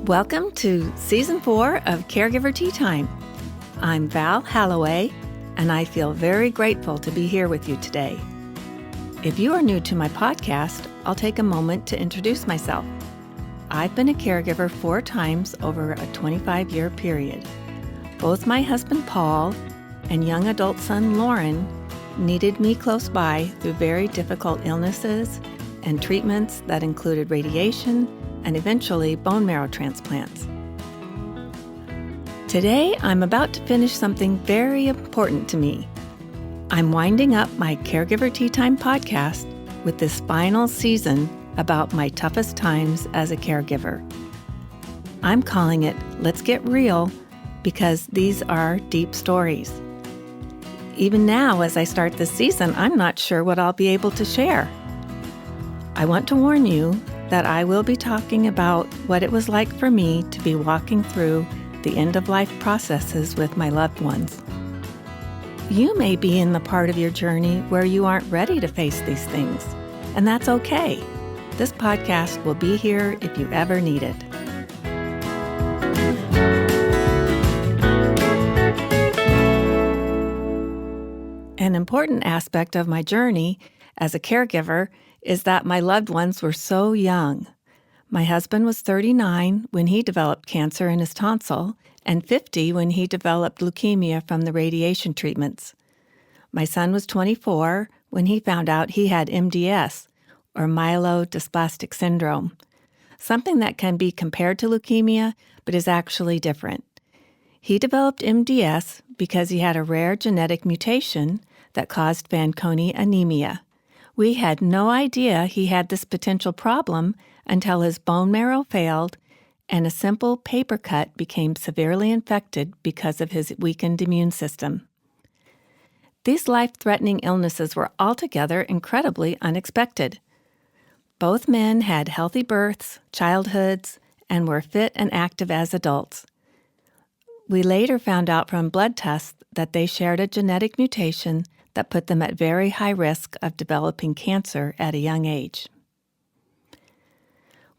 Welcome to Season 4 of Caregiver Tea Time. I'm Val Halloway, and I feel very grateful to be here with you today. If you are new to my podcast, I'll take a moment to introduce myself. I've been a caregiver 4 times over a 25-year period. Both my husband Paul and young adult son Lauren needed me close by through very difficult illnesses and treatments that included radiation and eventually bone marrow transplants. Today, I'm about to finish something very important to me. I'm winding up my Caregiver Tea Time podcast with this final season about my toughest times as a caregiver. I'm calling it Let's Get Real because these are deep stories. Even now, as I start this season, I'm not sure what I'll be able to share. I want to warn you that I will be talking about what it was like for me to be walking through the end-of-life processes with my loved ones. You may be in the part of your journey where you aren't ready to face these things, and that's okay. This podcast will be here if you ever need it. An important aspect of my journey as a caregiver is that my loved ones were so young. My husband was 39 when he developed cancer in his tonsil and 50 when he developed leukemia from the radiation treatments. My son was 24 when he found out he had MDS, or myelodysplastic syndrome, something that can be compared to leukemia but is actually different. He developed MDS because he had a rare genetic mutation that caused Fanconi anemia. We had no idea he had this potential problem until his bone marrow failed and a simple paper cut became severely infected because of his weakened immune system. These life-threatening illnesses were altogether incredibly unexpected. Both men had healthy births, childhoods, and were fit and active as adults. We later found out from blood tests that they shared a genetic mutation that put them at very high risk of developing cancer at a young age.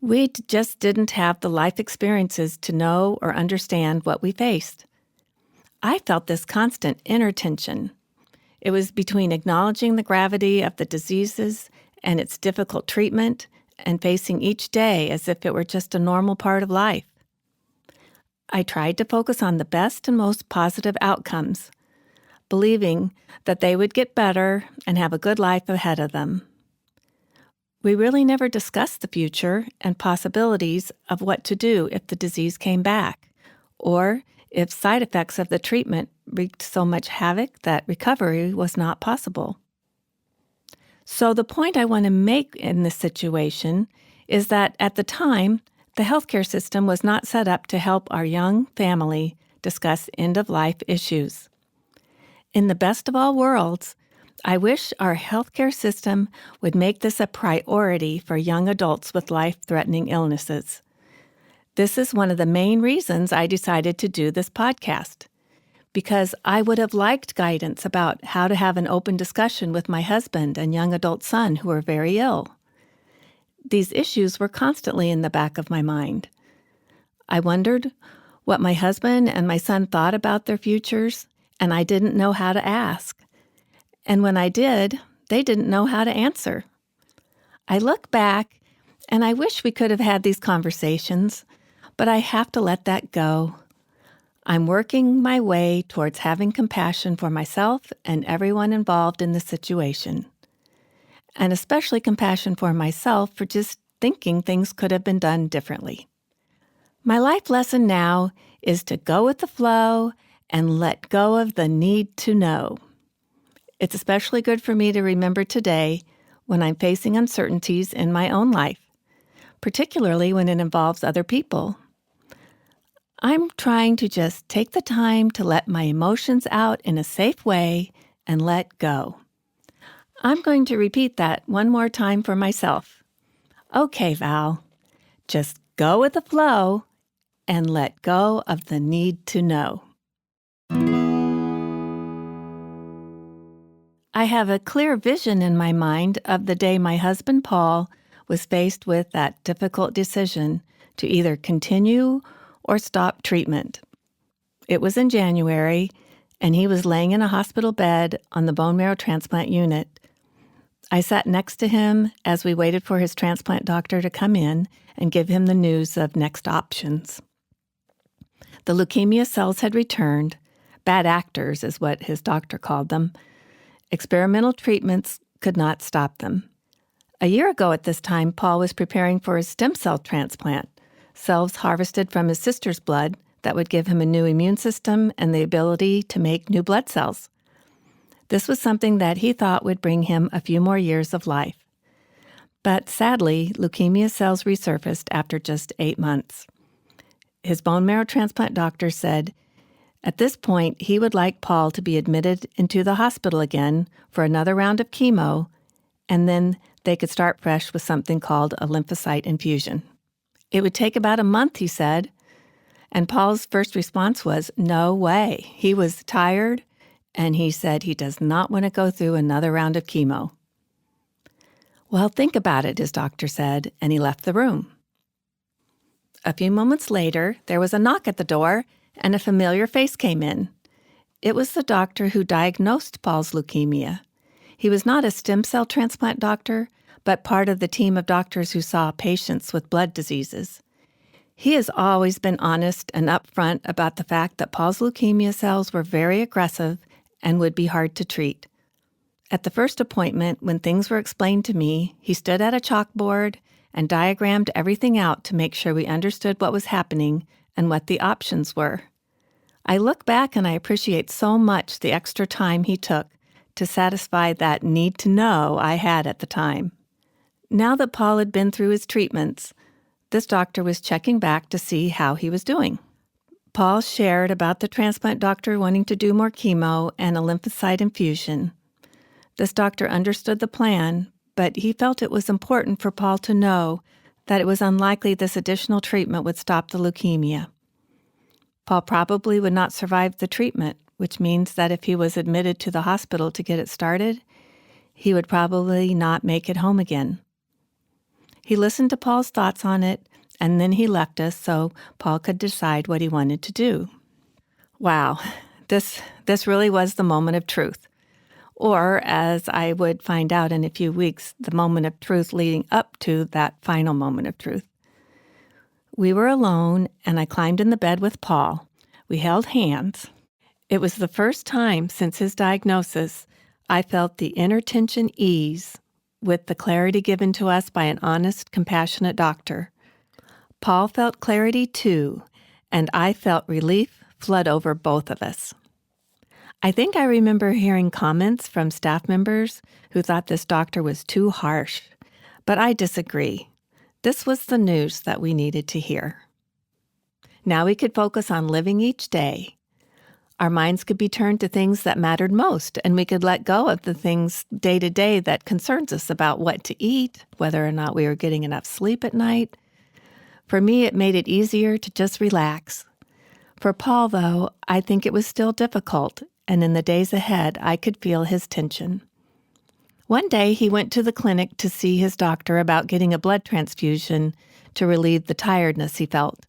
We just didn't have the life experiences to know or understand what we faced. I felt this constant inner tension. It was between acknowledging the gravity of the diseases and its difficult treatment and facing each day as if it were just a normal part of life. I tried to focus on the best and most positive outcomes, believing that they would get better and have a good life ahead of them. We really never discussed the future and possibilities of what to do if the disease came back, or if side effects of the treatment wreaked so much havoc that recovery was not possible. So the point I want to make in this situation is that at the time, the healthcare system was not set up to help our young family discuss end-of-life issues. In the best of all worlds, I wish our healthcare system would make this a priority for young adults with life-threatening illnesses. This is one of the main reasons I decided to do this podcast, because I would have liked guidance about how to have an open discussion with my husband and young adult son who are very ill. These issues were constantly in the back of my mind. I wondered what my husband and my son thought about their futures, and I didn't know how to ask. And when I did, they didn't know how to answer. I look back, and I wish we could have had these conversations, but I have to let that go. I'm working my way towards having compassion for myself and everyone involved in the situation, and especially compassion for myself for just thinking things could have been done differently. My life lesson now is to go with the flow and let go of the need to know. It's especially good for me to remember today when I'm facing uncertainties in my own life, particularly when it involves other people. I'm trying to just take the time to let my emotions out in a safe way and let go. I'm going to repeat that one more time for myself. Okay, Val, just go with the flow and let go of the need to know. I have a clear vision in my mind of the day my husband Paul was faced with that difficult decision to either continue or stop treatment. It was in January, and he was laying in a hospital bed on the bone marrow transplant unit. I sat next to him as we waited for his transplant doctor to come in and give him the news of next options. The leukemia cells had returned. Bad actors is what his doctor called them. Experimental treatments could not stop them. A year ago at this time, Paul was preparing for his stem cell transplant, cells harvested from his sister's blood that would give him a new immune system and the ability to make new blood cells. This was something that he thought would bring him a few more years of life. But sadly, leukemia cells resurfaced after just 8 months. His bone marrow transplant doctor said, at this point, he would like Paul to be admitted into the hospital again for another round of chemo, and then they could start fresh with something called a lymphocyte infusion. It would take about a month, he said. And Paul's first response was, no way. He was tired, and he said he does not want to go through another round of chemo. Well, think about it, his doctor said, and he left the room. A few moments later, there was a knock at the door, and a familiar face came in. It was the doctor who diagnosed Paul's leukemia. He was not a stem cell transplant doctor, but part of the team of doctors who saw patients with blood diseases. He has always been honest and upfront about the fact that Paul's leukemia cells were very aggressive and would be hard to treat. At the first appointment, when things were explained to me, he stood at a chalkboard and diagrammed everything out to make sure we understood what was happening and what the options were. I look back and I appreciate so much the extra time he took to satisfy that need to know I had at the time. Now that Paul had been through his treatments, this doctor was checking back to see how he was doing. Paul shared about the transplant doctor wanting to do more chemo and a lymphocyte infusion. This doctor understood the plan, but he felt it was important for Paul to know that it was unlikely this additional treatment would stop the leukemia. Paul probably would not survive the treatment, which means that if he was admitted to the hospital to get it started, he would probably not make it home again. He listened to Paul's thoughts on it, and then he left us so Paul could decide what he wanted to do. Wow, this really was the moment of truth. Or, as I would find out in a few weeks, the moment of truth leading up to that final moment of truth. We were alone, and I climbed in the bed with Paul. We held hands. It was the first time since his diagnosis I felt the inner tension ease with the clarity given to us by an honest, compassionate doctor. Paul felt clarity too, and I felt relief flood over both of us. I think I remember hearing comments from staff members who thought this doctor was too harsh, but I disagree. This was the news that we needed to hear. Now we could focus on living each day. Our minds could be turned to things that mattered most, and we could let go of the things day to day that concerns us about what to eat, whether or not we were getting enough sleep at night. For me, it made it easier to just relax. For Paul, though, I think it was still difficult, and in the days ahead, I could feel his tension. One day, he went to the clinic to see his doctor about getting a blood transfusion to relieve the tiredness he felt.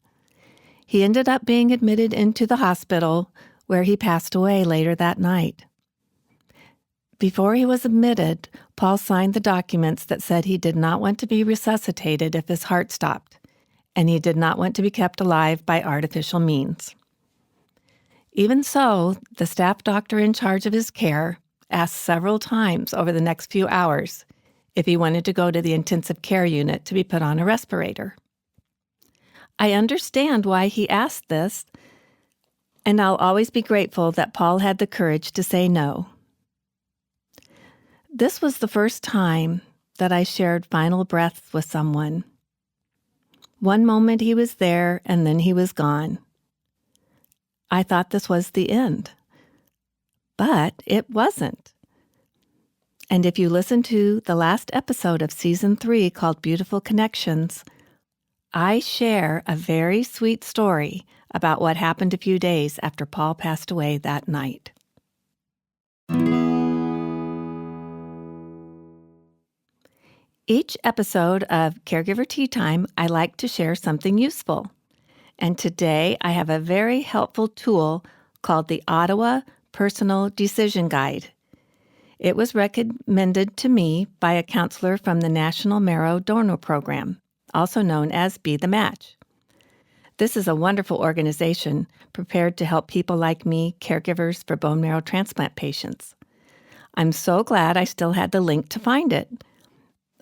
He ended up being admitted into the hospital, where he passed away later that night. Before he was admitted, Paul signed the documents that said he did not want to be resuscitated if his heart stopped, and he did not want to be kept alive by artificial means. Even so, the staff doctor in charge of his care asked several times over the next few hours if he wanted to go to the intensive care unit to be put on a respirator. I understand why he asked this, and I'll always be grateful that Paul had the courage to say no. This was the first time that I shared final breaths with someone. One moment he was there, and then he was gone. I thought this was the end, but it wasn't. And if you listen to the last episode of Season 3 called Beautiful Connections, I share a very sweet story about what happened a few days after Paul passed away that night. Each episode of Caregiver Tea Time, I like to share something useful. And today I have a very helpful tool called the Ottawa Personal Decision Guide. It was recommended to me by a counselor from the National Marrow Donor Program, also known as Be the Match. This is a wonderful organization prepared to help people like me, caregivers for bone marrow transplant patients. I'm so glad I still had the link to find it.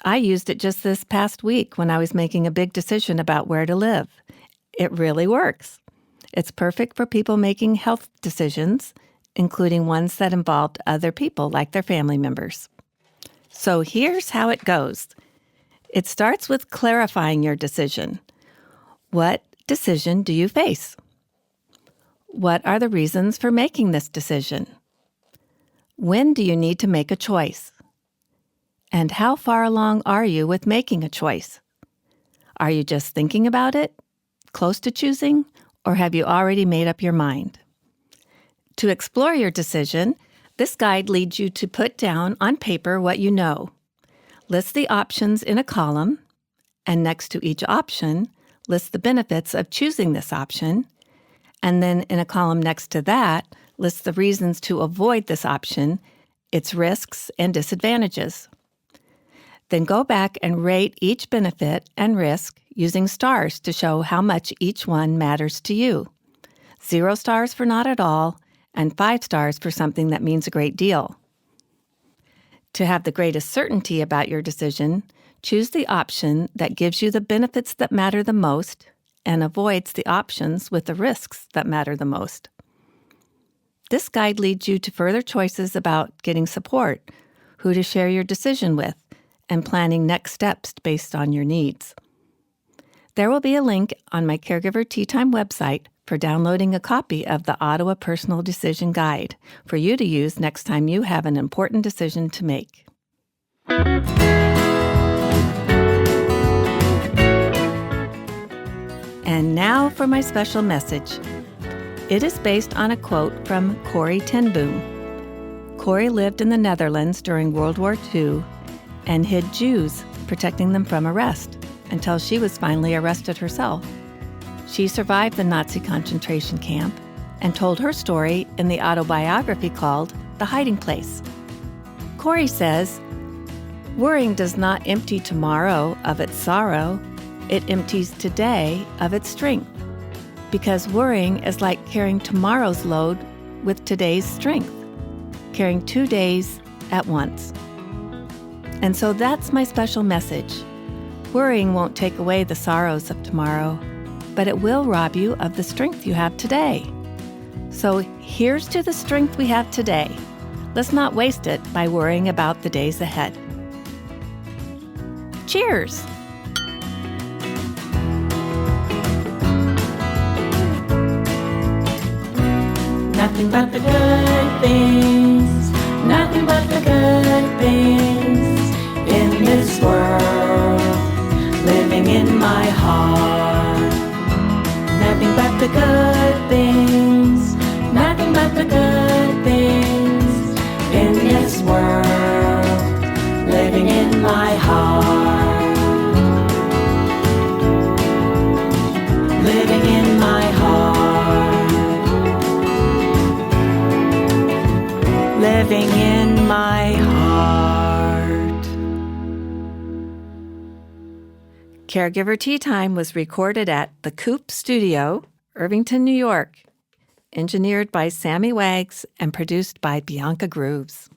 I used it just this past week when I was making a big decision about where to live. It really works. It's perfect for people making health decisions, including ones that involved other people like their family members. So here's how it goes. It starts with clarifying your decision. What decision do you face? What are the reasons for making this decision? When do you need to make a choice? And how far along are you with making a choice? Are you just thinking about it, close to choosing, or have you already made up your mind? To explore your decision, this guide leads you to put down on paper what you know. List the options in a column, and next to each option, list the benefits of choosing this option, and then in a column next to that, list the reasons to avoid this option, its risks and disadvantages. Then go back and rate each benefit and risk using stars to show how much each one matters to you. 0 stars for not at all, and 5 stars for something that means a great deal. To have the greatest certainty about your decision, choose the option that gives you the benefits that matter the most and avoids the options with the risks that matter the most. This guide leads you to further choices about getting support, who to share your decision with, and planning next steps based on your needs. There will be a link on my Caregiver Tea Time website for downloading a copy of the Ottawa Personal Decision Guide for you to use next time you have an important decision to make. And now for my special message. It is based on a quote from Corrie ten Boom. Corrie lived in the Netherlands during World War II and hid Jews, protecting them from arrest, until she was finally arrested herself. She survived the Nazi concentration camp and told her story in the autobiography called The Hiding Place. Corrie says, "Worrying does not empty tomorrow of its sorrow, it empties today of its strength. Because worrying is like carrying tomorrow's load with today's strength, carrying 2 days at once." And so that's my special message. Worrying won't take away the sorrows of tomorrow, but it will rob you of the strength you have today. So here's to the strength we have today. Let's not waste it by worrying about the days ahead. Cheers! Nothing but the good things, nothing but the good things in this world, living in my heart. Nothing but the good things, nothing but the good things in this world, living in my heart. Living in my heart. Living in my heart. Caregiver Tea Time was recorded at the Coop Studio, Irvington, New York. Engineered by Sammy Wags and produced by Bianca Grooves.